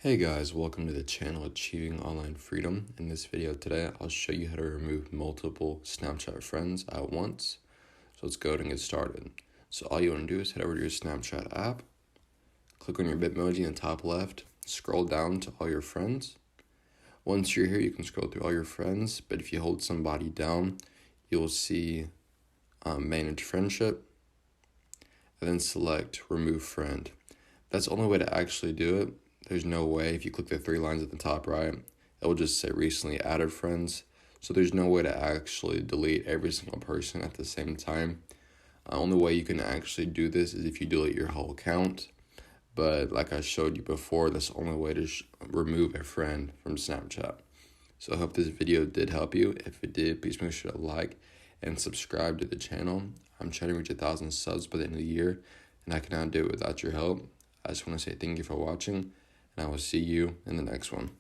Hey guys, welcome to the channel Achieving Online Freedom. In this video today, I'll show you how to remove multiple Snapchat friends at once. So let's go ahead and get started. So all you want to do is head over to your Snapchat app, click on your Bitmoji in the top left, scroll down to all your friends. Once you're here, you can scroll through all your friends, but if you hold somebody down, you'll see Manage Friendship, and then select Remove Friend. That's the only way to actually do it. There's no way, if you click the three lines at the top right, it will just say recently added friends. So there's no way to actually delete every single person at the same time. Only way you can actually do this is if you delete your whole account. But like I showed you before, that's the only way to remove a friend from Snapchat. So I hope this video did help you. If it did, please make sure to like and subscribe to the channel. I'm trying to reach 1,000 subs by the end of the year, and I cannot do it without your help. I just want to say thank you for watching, and I will see you in the next one.